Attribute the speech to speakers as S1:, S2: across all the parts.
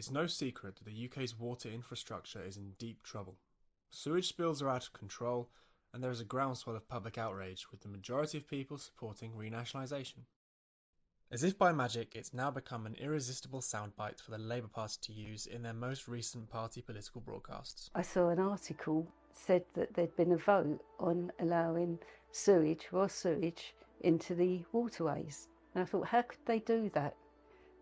S1: It's no secret that the UK's water infrastructure is in deep trouble. Sewage spills are out of control, and there is a groundswell of public outrage, with the majority of people supporting renationalisation. As if by magic, it's now become an irresistible soundbite for the Labour Party to use in their most recent party political broadcasts.
S2: I saw an article said that there'd been a vote on allowing raw sewage, into the waterways. And I thought, how could they do that?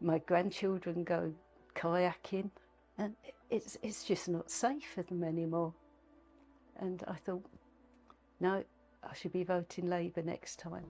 S2: My grandchildren go kayaking, and it's just not safe for them anymore. And I thought, no, I should be voting Labour next time.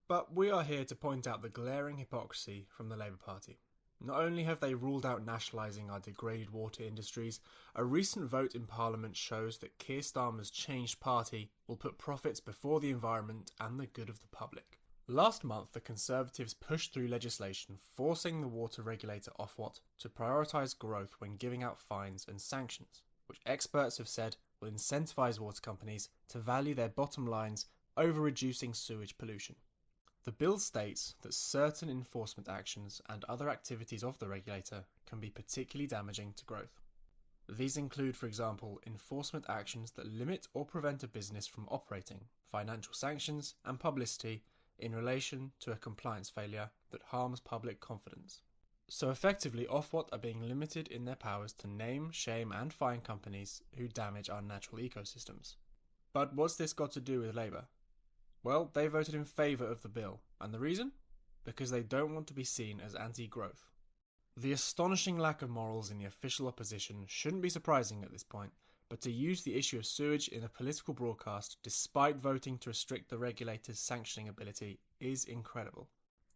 S1: But we are here to point out the glaring hypocrisy from the Labour Party. Not only have they ruled out nationalising our degraded water industries, a recent vote in Parliament shows that Keir Starmer's changed party will put profits before the environment and the good of the public. Last month, the Conservatives pushed through legislation forcing the water regulator Ofwat to prioritise growth when giving out fines and sanctions, which experts have said will incentivise water companies to value their bottom lines over reducing sewage pollution. The bill states that certain enforcement actions and other activities of the regulator can be particularly damaging to growth. These include, for example, enforcement actions that limit or prevent a business from operating, financial sanctions, and publicity in relation to a compliance failure that harms public confidence. So effectively, Ofwat are being limited in their powers to name, shame, and fine companies who damage our natural ecosystems. But what's this got to do with Labour? Well, they voted in favour of the bill, and the reason? Because they don't want to be seen as anti-growth. The astonishing lack of morals in the official opposition shouldn't be surprising at this point, but to use the issue of sewage in a political broadcast despite voting to restrict the regulator's sanctioning ability is incredible.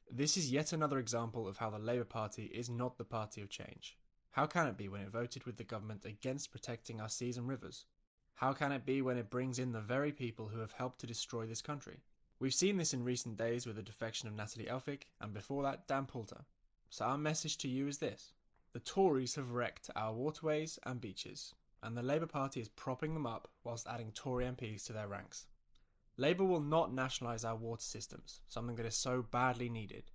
S1: This is yet another example of how the Labour Party is not the party of change. How can it be when it voted with the government against protecting our seas and rivers? How can it be when it brings in the very people who have helped to destroy this country? We've seen this in recent days with the defection of Natalie Elphicke, and before that, Dan Poulter. So our message to you is this. The Tories have wrecked our waterways and beaches, and the Labour Party is propping them up whilst adding Tory MPs to their ranks. Labour will not nationalise our water systems, something that is so badly needed.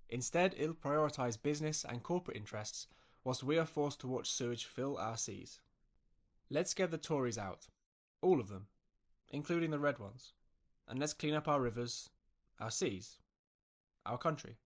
S1: Instead, it'll prioritise business and corporate interests, whilst we are forced to watch sewage fill our seas. Let's get the Tories out. All of them, including the red ones. And let's clean up our rivers, our seas, our country.